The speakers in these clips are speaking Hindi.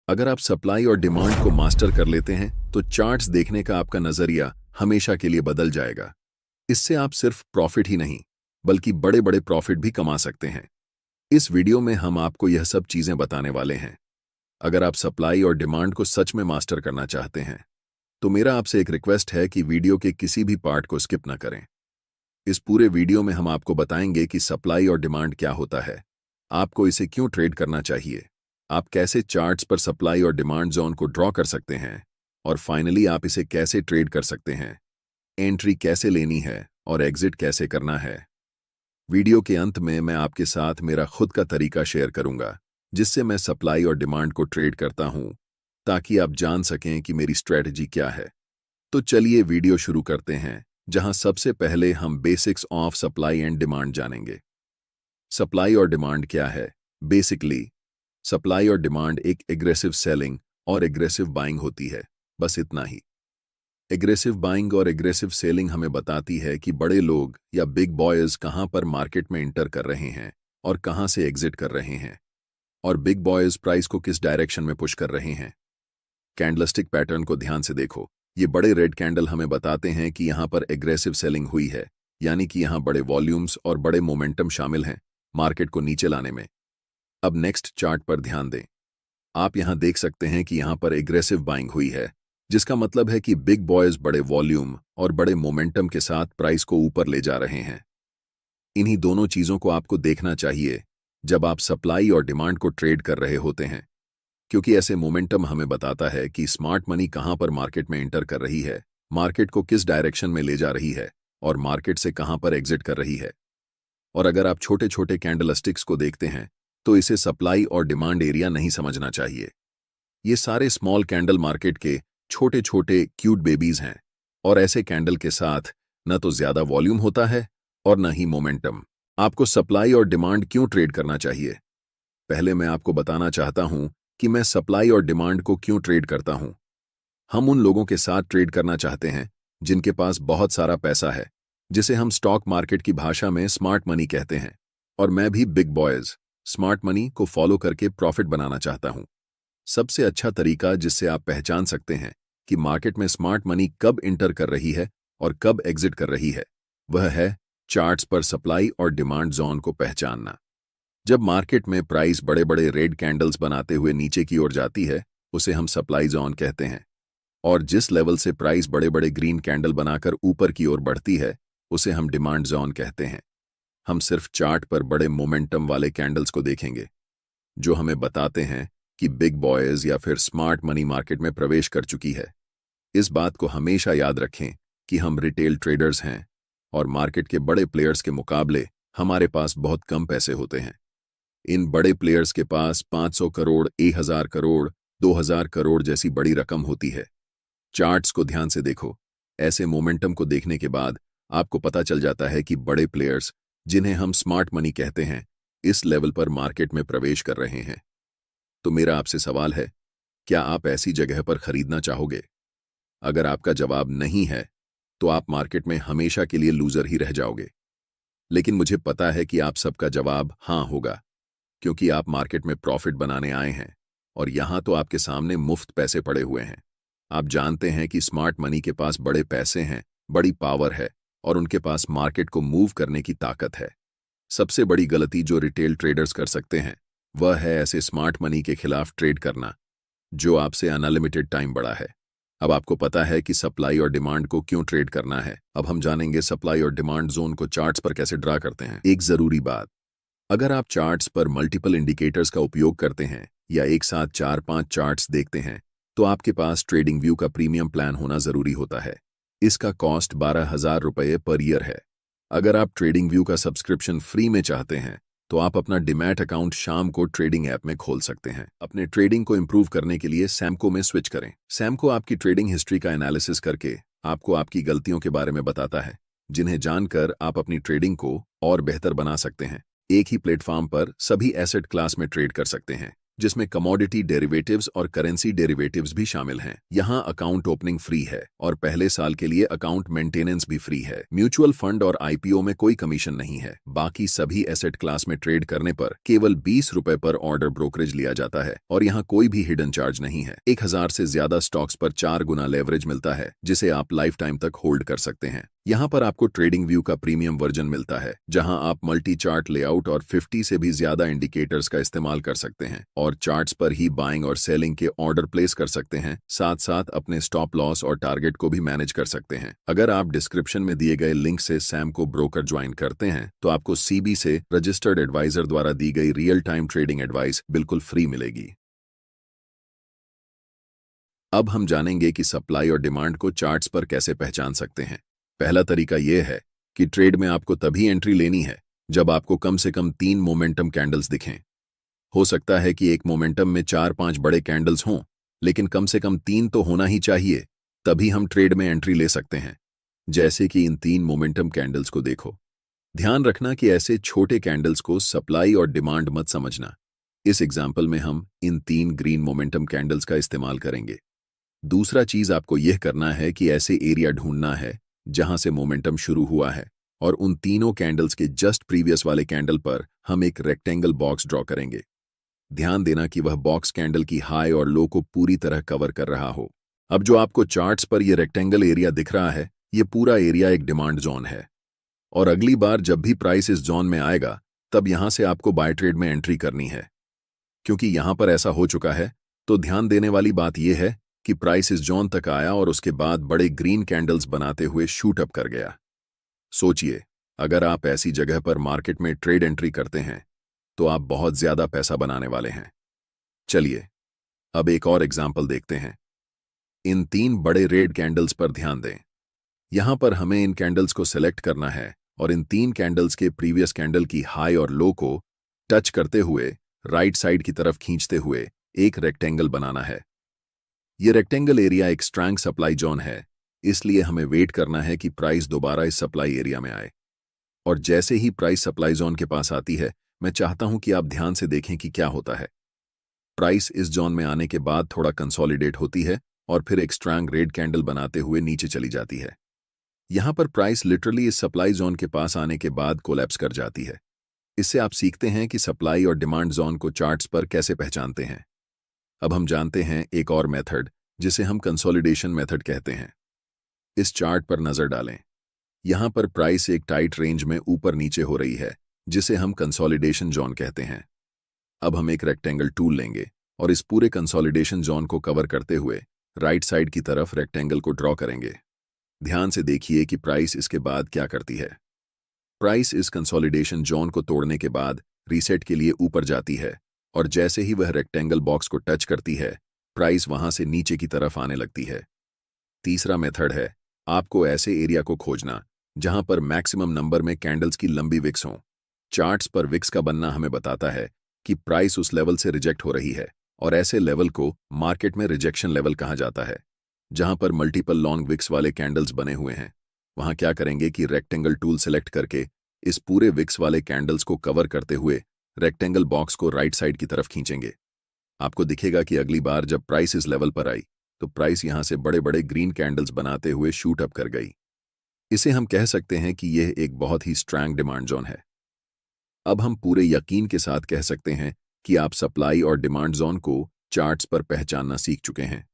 अगर आप सप्लाई और डिमांड को मास्टर कर लेते हैं तो चार्ट्स देखने का आपका नजरिया हमेशा के लिए बदल जाएगा। इससे आप सिर्फ प्रॉफिट ही नहीं बल्कि बड़े बड़े प्रॉफिट भी कमा सकते हैं। इस वीडियो में हम आपको यह सब चीजें बताने वाले हैं। अगर आप सप्लाई और डिमांड को सच में मास्टर करना चाहते हैं तो मेरा आपसे एक रिक्वेस्ट है कि वीडियो के किसी भी पार्ट को स्किप न करें। इस पूरे वीडियो में हम आपको बताएंगे कि सप्लाई और डिमांड क्या होता है, आपको इसे क्यों ट्रेड करना चाहिए, आप कैसे चार्ट्स पर सप्लाई और डिमांड जोन को ड्रॉ कर सकते हैं, और फाइनली आप इसे कैसे ट्रेड कर सकते हैं, एंट्री कैसे लेनी है और एग्जिट कैसे करना है। वीडियो के अंत में मैं आपके साथ मेरा खुद का तरीका शेयर करूंगा जिससे मैं सप्लाई और डिमांड को ट्रेड करता हूं, ताकि आप जान सकें कि मेरी स्ट्रेटजी क्या है। तो चलिए वीडियो शुरू करते हैं, जहां सबसे पहले हम basics of supply and demand जानेंगे। सप्लाई और डिमांड क्या है? बेसिकली सप्लाई और डिमांड एक एग्रेसिव सेलिंग और एग्रेसिव बाइंग होती है, बस इतना ही। एग्रेसिव बाइंग और एग्रेसिव सेलिंग हमें बताती है कि बड़े लोग या बिग बॉयज कहां पर मार्केट में इंटर कर रहे हैं और कहां से एग्जिट कर रहे हैं, और बिग बॉयज प्राइस को किस डायरेक्शन में पुश कर रहे हैं। कैंडलस्टिक पैटर्न को ध्यान से देखो। ये बड़े रेड कैंडल हमें बताते हैं कि यहां पर एग्रेसिव सेलिंग हुई है, यानी कि यहां बड़े वॉल्यूम्स और बड़े मोमेंटम शामिल हैं मार्केट को नीचे लाने में। अब नेक्स्ट चार्ट पर ध्यान दें। आप यहां देख सकते हैं कि यहां पर एग्रेसिव बाइंग हुई है, जिसका मतलब है कि बिग बॉयज बड़े वॉल्यूम और बड़े मोमेंटम के साथ प्राइस को ऊपर ले जा रहे हैं। इन्हीं दोनों चीजों को आपको देखना चाहिए जब आप सप्लाई और डिमांड को ट्रेड कर रहे होते हैं, क्योंकि ऐसे मोमेंटम हमें बताता है कि स्मार्ट मनी कहां पर मार्केट में एंटर कर रही है, मार्केट को किस डायरेक्शन में ले जा रही है और मार्केट से कहां पर एग्जिट कर रही है। और अगर आप छोटे छोटे कैंडलस्टिक्स को देखते हैं तो इसे सप्लाई और डिमांड एरिया नहीं समझना चाहिए। ये सारे स्मॉल कैंडल मार्केट के छोटे छोटे क्यूट बेबीज हैं, और ऐसे कैंडल के साथ न तो ज्यादा वॉल्यूम होता है और न ही मोमेंटम। आपको सप्लाई और डिमांड क्यों ट्रेड करना चाहिए? पहले मैं आपको बताना चाहता हूं कि मैं सप्लाई और डिमांड को क्यों ट्रेड करता हूं। हम उन लोगों के साथ ट्रेड करना चाहते हैं जिनके पास बहुत सारा पैसा है, जिसे हम स्टॉक मार्केट की भाषा में स्मार्ट मनी कहते हैं। और मैं भी बिग बॉयज स्मार्ट मनी को फॉलो करके प्रॉफिट बनाना चाहता हूं। सबसे अच्छा तरीका जिससे आप पहचान सकते हैं कि मार्केट में स्मार्ट मनी कब इंटर कर रही है और कब एग्जिट कर रही है, वह है चार्ट्स पर सप्लाई और डिमांड जोन को पहचानना। जब मार्केट में प्राइस बड़े बड़े रेड कैंडल्स बनाते हुए नीचे की ओर जाती है, उसे हम सप्लाई जोन कहते हैं, और जिस लेवल से प्राइस बड़े बड़े ग्रीन कैंडल बनाकर ऊपर की ओर बढ़ती है, उसे हम डिमांड जोन कहते हैं। हम सिर्फ चार्ट पर बड़े मोमेंटम वाले कैंडल्स को देखेंगे जो हमें बताते हैं कि बिग बॉयज या फिर स्मार्ट मनी मार्केट में प्रवेश कर चुकी है। इस बात को हमेशा याद रखें कि हम रिटेल ट्रेडर्स हैं, और मार्केट के बड़े प्लेयर्स के मुकाबले हमारे पास बहुत कम पैसे होते हैं। इन बड़े प्लेयर्स के पास 500 करोड़, 1000 करोड़, 2000 करोड़ जैसी बड़ी रकम होती है। चार्ट्स को ध्यान से देखो। ऐसे मोमेंटम को देखने के बाद आपको पता चल जाता है कि बड़े प्लेयर्स, जिन्हें हम स्मार्ट मनी कहते हैं, इस लेवल पर मार्केट में प्रवेश कर रहे हैं। तो मेरा आपसे सवाल है, क्या आप ऐसी जगह पर खरीदना चाहोगे? अगर आपका जवाब नहीं है तो आप मार्केट में हमेशा के लिए लूजर ही रह जाओगे। लेकिन मुझे पता है कि आप सबका जवाब हाँ होगा, क्योंकि आप मार्केट में प्रॉफिट बनाने आए हैं, और यहां तो आपके सामने मुफ्त पैसे पड़े हुए हैं। आप जानते हैं कि स्मार्ट मनी के पास बड़े पैसे हैं, बड़ी पावर है, और उनके पास मार्केट को मूव करने की ताकत है। सबसे बड़ी गलती जो रिटेल ट्रेडर्स कर सकते हैं वह है ऐसे स्मार्ट मनी के खिलाफ ट्रेड करना जो आपसे अनलिमिटेड टाइम बड़ा है। अब आपको पता है कि सप्लाई और डिमांड को क्यों ट्रेड करना है। अब हम जानेंगे सप्लाई और डिमांड जोन को चार्ट्स पर कैसे ड्रा करते हैं। एक जरूरी बात, अगर आप चार्ट्स पर मल्टीपल इंडिकेटर्स का उपयोग करते हैं या एक साथ 4-5 चार्ट्स देखते हैं, तो आपके पास ट्रेडिंग व्यू का प्रीमियम प्लान होना जरूरी होता है। इसका कॉस्ट 12,000 रुपये पर ईयर है। अगर आप ट्रेडिंग व्यू का सब्सक्रिप्शन फ्री में चाहते हैं तो आप अपना डिमैट अकाउंट शाम को ट्रेडिंग ऐप में खोल सकते हैं। अपने ट्रेडिंग को इंप्रूव करने के लिए सैमको में स्विच करें। सैमको आपकी ट्रेडिंग हिस्ट्री का एनालिसिस करके आपको आपकी गलतियों के बारे में बताता है, जिन्हें जानकर आप अपनी ट्रेडिंग को और बेहतर बना सकते हैं। एक ही प्लेटफॉर्म पर सभी एसेट क्लास में ट्रेड कर सकते हैं। जिसमें कमोडिटी डेरिवेटिव्स और करेंसी डेरिवेटिव्स भी शामिल हैं। यहाँ अकाउंट ओपनिंग फ्री है और पहले साल के लिए अकाउंट मेंटेनेंस भी फ्री है। म्यूचुअल फंड और आईपीओ में कोई कमीशन नहीं है। बाकी सभी एसेट क्लास में ट्रेड करने पर केवल 20 रुपए पर ऑर्डर ब्रोकरेज लिया जाता है और यहाँ कोई भी हिडन चार्ज नहीं है। 1000 से ज्यादा स्टॉक्स पर 4 गुना लेवरेज मिलता है, जिसे आप लाइफ टाइम तक होल्ड कर सकते हैं। यहाँ पर आपको ट्रेडिंग व्यू का प्रीमियम वर्जन मिलता है, जहां आप मल्टी चार्ट लेआउट और 50 से भी ज्यादा इंडिकेटर्स का इस्तेमाल कर सकते हैं और चार्ट्स पर ही बाइंग और सेलिंग के ऑर्डर प्लेस कर सकते हैं। साथ साथ अपने स्टॉप लॉस और टारगेट को भी मैनेज कर सकते हैं। अगर आप डिस्क्रिप्शन में दिए गए लिंक से सैम को ब्रोकर ज्वाइन करते हैं तो आपको सीबी से रजिस्टर्ड एडवाइजर द्वारा दी गई रियल टाइम ट्रेडिंग एडवाइस बिल्कुल फ्री मिलेगी। अब हम जानेंगे कि सप्लाई और डिमांड को चार्ट्स पर कैसे पहचान सकते हैं। पहला तरीका यह है कि ट्रेड में आपको तभी एंट्री लेनी है जब आपको कम से कम 3 मोमेंटम कैंडल्स दिखें। हो सकता है कि एक मोमेंटम में 4-5 बड़े कैंडल्स हों, लेकिन कम से कम 3 तो होना ही चाहिए, तभी हम ट्रेड में एंट्री ले सकते हैं। जैसे कि इन 3 मोमेंटम कैंडल्स को देखो। ध्यान रखना कि ऐसे छोटे कैंडल्स को सप्लाई और डिमांड मत समझना। इस एग्जाम्पल में हम इन 3 ग्रीन मोमेंटम कैंडल्स का इस्तेमाल करेंगे। दूसरा चीज आपको यह करना है कि ऐसे एरिया ढूंढना है जहां से मोमेंटम शुरू हुआ है और उन तीनों कैंडल्स के जस्ट प्रीवियस वाले कैंडल पर हम एक रेक्टेंगल बॉक्स ड्रॉ करेंगे। ध्यान देना कि वह बॉक्स कैंडल की हाई और लो को पूरी तरह कवर कर रहा हो। अब जो आपको चार्ट्स पर यह रेक्टेंगल एरिया दिख रहा है, यह पूरा एरिया एक डिमांड जोन है और अगली बार जब भी प्राइस इस जोन में आएगा तब यहां से आपको बाय ट्रेड में एंट्री करनी है। क्योंकि यहां पर ऐसा हो चुका है तो ध्यान देने वाली बात यह है कि प्राइस इस जोन तक आया और उसके बाद बड़े ग्रीन कैंडल्स बनाते हुए शूट अप कर गया। सोचिए, अगर आप ऐसी जगह पर मार्केट में ट्रेड एंट्री करते हैं तो आप बहुत ज्यादा पैसा बनाने वाले हैं। चलिए अब एक और एग्जाम्पल देखते हैं। इन 3 बड़े रेड कैंडल्स पर ध्यान दें। यहां पर हमें इन कैंडल्स को सिलेक्ट करना है और इन 3 कैंडल्स के प्रीवियस कैंडल की हाई और लो को टच करते हुए राइट साइड की तरफ खींचते हुए एक रेक्टेंगल बनाना है। यह रेक्टेंगल एरिया एक स्ट्रॉन्ग सप्लाई जोन है, इसलिए हमें वेट करना है कि प्राइस दोबारा इस सप्लाई एरिया में आए। और जैसे ही प्राइस सप्लाई जोन के पास आती है, मैं चाहता हूं कि आप ध्यान से देखें कि क्या होता है। प्राइस इस जोन में आने के बाद थोड़ा कंसोलिडेट होती है और फिर एक स्ट्रॉन्ग रेड कैंडल बनाते हुए नीचे चली जाती है। यहां पर प्राइस लिटरली इस सप्लाई जोन के पास आने के बाद कोलैप्स कर जाती है। इससे आप सीखते हैं कि सप्लाई और डिमांड जोन को चार्ट्स पर कैसे पहचानते हैं। अब हम जानते हैं एक और मेथड जिसे हम कंसोलिडेशन मेथड कहते हैं। इस चार्ट पर नजर डालें। यहां पर प्राइस एक टाइट रेंज में ऊपर नीचे हो रही है, जिसे हम कंसोलिडेशन जोन कहते हैं। अब हम एक रेक्टेंगल टूल लेंगे और इस पूरे कंसोलिडेशन जोन को कवर करते हुए राइट साइड की तरफ रेक्टेंगल को ड्रॉ करेंगे। ध्यान से देखिए कि प्राइस इसके बाद क्या करती है। प्राइस इस कंसोलिडेशन जोन को तोड़ने के बाद रीसेट के लिए ऊपर जाती है और जैसे ही वह रेक्टेंगल बॉक्स को टच करती है, प्राइस वहां से नीचे की तरफ आने लगती है। तीसरा मेथड है आपको ऐसे एरिया को खोजना जहां पर मैक्सिमम नंबर में कैंडल्स की लंबी विक्स हों। चार्ट्स पर विक्स का बनना हमें बताता है कि प्राइस उस लेवल से रिजेक्ट हो रही है और ऐसे लेवल को मार्केट में रिजेक्शन लेवल कहा जाता है। जहां पर मल्टीपल लॉन्ग विक्स वाले कैंडल्स बने हुए हैं, वहां क्या करेंगे कि रेक्टेंगल टूल सेलेक्ट करके इस पूरे विक्स वाले कैंडल्स को कवर करते हुए रेक्टेंगल बॉक्स को राइट साइड की तरफ खींचेंगे। आपको दिखेगा कि अगली बार जब प्राइस इस लेवल पर आई तो प्राइस यहां से बड़े बड़े ग्रीन कैंडल्स बनाते हुए शूट अप कर गई। इसे हम कह सकते हैं कि यह एक बहुत ही स्ट्रॉन्ग डिमांड जोन है। अब हम पूरे यकीन के साथ कह सकते हैं कि आप सप्लाई और डिमांड जोन को चार्ट्स पर पहचानना सीख चुके हैं।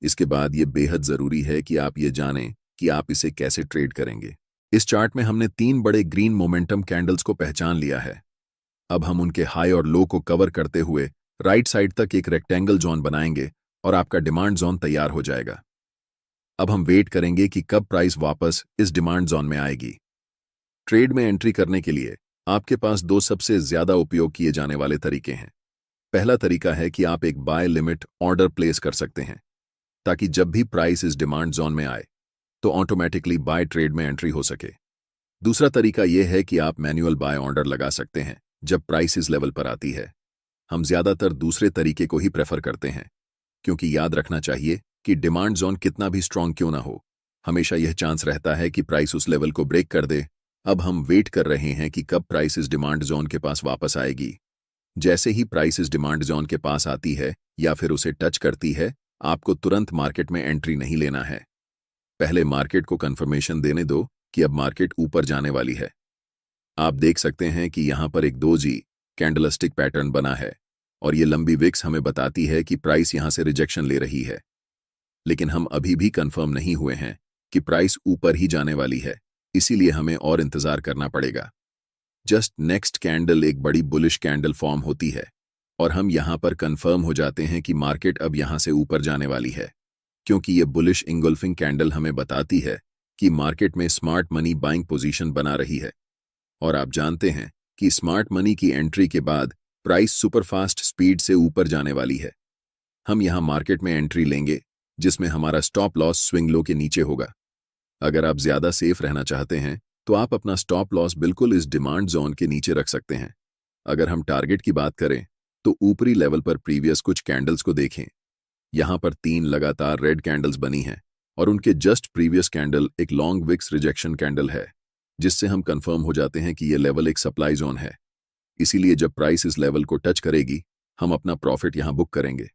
इसके बाद यह बेहद जरूरी है कि आप ये जानें कि आप इसे कैसे ट्रेड करेंगे। इस चार्ट में हमने 3 बड़े ग्रीन मोमेंटम कैंडल्स को पहचान लिया है। अब हम उनके हाई और लो को कवर करते हुए राइट साइड तक एक रेक्टेंगल जोन बनाएंगे और आपका डिमांड जोन तैयार हो जाएगा। अब हम वेट करेंगे कि कब प्राइस वापस इस डिमांड जोन में आएगी। ट्रेड में एंट्री करने के लिए आपके पास 2 सबसे ज्यादा उपयोग किए जाने वाले तरीके हैं। पहला तरीका है कि आप एक बाय लिमिट ऑर्डर प्लेस कर सकते हैं ताकि जब भी प्राइस इस डिमांड जोन में आए तो ऑटोमेटिकली बाय ट्रेड में एंट्री हो सके। दूसरा तरीका यह है कि आप मैन्युअल बाय ऑर्डर लगा सकते हैं जब प्राइस इस लेवल पर आती है। हम ज्यादातर दूसरे तरीके को ही प्रेफर करते हैं, क्योंकि याद रखना चाहिए कि डिमांड जोन कितना भी स्ट्रांग क्यों ना हो, हमेशा यह चांस रहता है कि प्राइस उस लेवल को ब्रेक कर दे। अब हम वेट कर रहे हैं कि कब प्राइस इस डिमांड जोन के पास वापस आएगी। जैसे ही प्राइस इस डिमांड जोन के पास आती है या फिर उसे टच करती है, आपको तुरंत मार्केट में एंट्री नहीं लेना है। पहले मार्केट को कंफर्मेशन देने दो कि अब मार्केट ऊपर जाने वाली है। आप देख सकते हैं कि यहां पर एक 2G कैंडलस्टिक पैटर्न बना है और ये लंबी विक्स हमें बताती है कि प्राइस यहां से रिजेक्शन ले रही है। लेकिन हम अभी भी कंफर्म नहीं हुए हैं कि प्राइस ऊपर ही जाने वाली है, इसीलिए हमें और इंतजार करना पड़ेगा। जस्ट नेक्स्ट कैंडल एक बड़ी बुलिश कैंडल फॉर्म होती है और हम यहां पर कंफर्म हो जाते हैं कि मार्केट अब यहां से ऊपर जाने वाली है, क्योंकि ये बुलिश इंगल्फिंग कैंडल हमें बताती है कि मार्केट में स्मार्ट मनी बाइंग पोजीशन बना रही है। और आप जानते हैं कि स्मार्ट मनी की एंट्री के बाद प्राइस सुपरफास्ट स्पीड से ऊपर जाने वाली है। हम यहां मार्केट में एंट्री लेंगे जिसमें हमारा स्टॉप लॉस स्विंग लो के नीचे होगा। अगर आप ज्यादा सेफ रहना चाहते हैं तो आप अपना स्टॉप लॉस बिल्कुल इस डिमांड जोन के नीचे रख सकते हैं। अगर हम टारगेट की बात करें तो ऊपरी लेवल पर प्रीवियस कुछ कैंडल्स को देखें। यहां पर 3 लगातार रेड कैंडल्स बनी हैं और उनके जस्ट प्रीवियस कैंडल एक लॉन्ग विक्स रिजेक्शन कैंडल है, जिससे हम कंफर्म हो जाते हैं कि यह लेवल एक सप्लाई जोन है। इसीलिए जब प्राइस इस लेवल को टच करेगी, हम अपना प्रॉफिट यहां बुक करेंगे।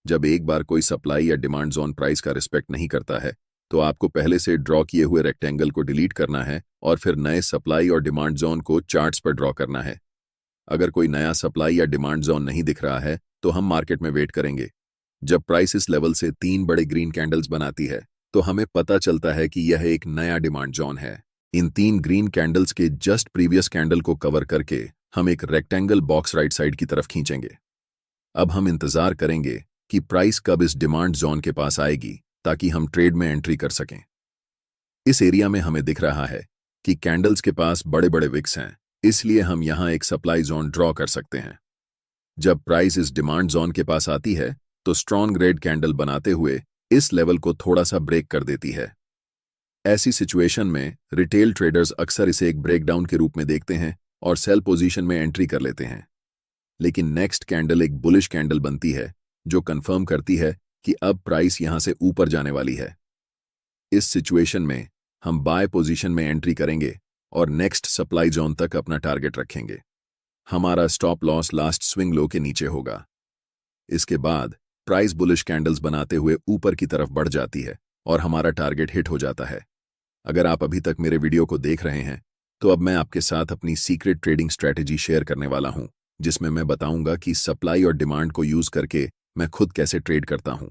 जब एक बार कोई सप्लाई या डिमांड जोन प्राइस का रिस्पेक्ट नहीं करता है, तो आपको पहले से ड्रॉ किए हुए रेक्टेंगल को डिलीट करना है और फिर नए सप्लाई और डिमांड जोन को चार्ट्स पर ड्रॉ करना है। अगर कोई नया सप्लाई या डिमांड जोन नहीं दिख रहा है तो हम मार्केट में वेट करेंगे। जब प्राइस इस लेवल से 3 बड़े ग्रीन कैंडल्स बनाती है तो हमें पता चलता है कि यह एक नया डिमांड जोन है। इन 3 ग्रीन कैंडल्स के जस्ट प्रीवियस कैंडल को कवर करके हम एक रेक्टेंगल बॉक्स राइट साइड की तरफ खींचेंगे। अब हम इंतजार करेंगे कि प्राइस कब इस डिमांड जोन के पास आएगी ताकि हम ट्रेड में एंट्री कर सकें। इस एरिया में हमें दिख रहा है कि कैंडल्स के पास बड़े बड़े विक्स हैं, इसलिए हम यहां एक सप्लाई जोन ड्रॉ कर सकते हैं। जब प्राइस इस डिमांड जोन के पास आती है तो स्ट्रॉन्ग रेड कैंडल बनाते हुए इस लेवल को थोड़ा सा ब्रेक कर देती है। ऐसी सिचुएशन में रिटेल ट्रेडर्स अक्सर इसे एक ब्रेकडाउन के रूप में देखते हैं और सेल पोजीशन में एंट्री कर लेते हैं। लेकिन नेक्स्ट कैंडल एक बुलिश कैंडल बनती है जो कंफर्म करती है कि अब प्राइस यहां से ऊपर जाने वाली है। इस सिचुएशन में हम बाय पोजीशन में एंट्री करेंगे और नेक्स्ट सप्लाई जोन तक अपना टारगेट रखेंगे। हमारा stop loss last swing low के नीचे होगा। इसके बाद प्राइस बुलिश कैंडल्स बनाते हुए ऊपर की तरफ बढ़ जाती है और हमारा टारगेट हिट हो जाता है। अगर आप अभी तक मेरे वीडियो को देख रहे हैं तो अब मैं आपके साथ अपनी सीक्रेट ट्रेडिंग स्ट्रैटेजी शेयर करने वाला हूं, जिसमें मैं बताऊंगा कि सप्लाई और डिमांड को यूज करके मैं खुद कैसे ट्रेड करता हूं।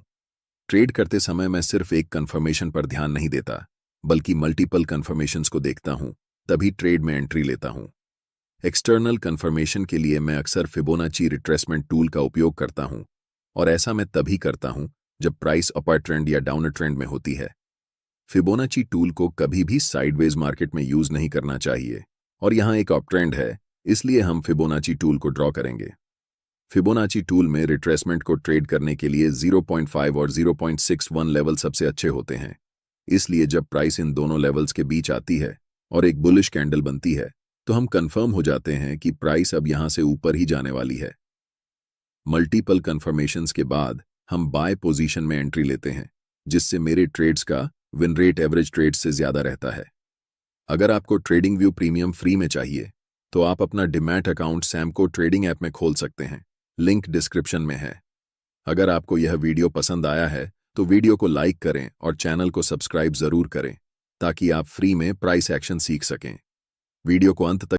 ट्रेड करते समय मैं सिर्फ एक कंफर्मेशन पर ध्यान नहीं देता, बल्कि मल्टीपल कंफर्मेशंस को देखता हूं, तभी ट्रेड में एंट्री लेता हूं। एक्सटर्नल कंफर्मेशन के लिए मैं अक्सर फिबोनाची रिट्रेसमेंट टूल का उपयोग करता हूं और ऐसा मैं तभी करता हूं जब प्राइस अपर ट्रेंड या डाउनर ट्रेंड में होती है। फिबोनाची टूल को कभी भी साइडवेज मार्केट में यूज नहीं करना चाहिए और यहां एक अप ट्रेंड है, इसलिए हम फिबोनाची टूल को ड्रॉ करेंगे। फिबोनाची टूल में रिट्रेसमेंट को ट्रेड करने के लिए 0.5 और 0.61 लेवल सबसे अच्छे होते हैं। इसलिए जब प्राइस इन दोनों लेवल्स के बीच आती है और एक बुलिश कैंडल बनती है तो हम कंफर्म हो जाते हैं कि प्राइस अब यहां से ऊपर ही जाने वाली है। मल्टीपल कंफर्मेशंस के बाद हम बाय पोजीशन में एंट्री लेते हैं, जिससे मेरे ट्रेड्स का विन रेट एवरेज ट्रेड्स से ज्यादा रहता है। अगर आपको ट्रेडिंग व्यू प्रीमियम फ्री में चाहिए तो आप अपना demat account Samco trading app में खोल सकते हैं, लिंक डिस्क्रिप्शन में है। अगर आपको यह वीडियो पसंद आया है तो वीडियो को लाइक करें और चैनल को सब्सक्राइब जरूर करें ताकि आप फ्री में प्राइस एक्शन सीख सकें। वीडियो को अंत तक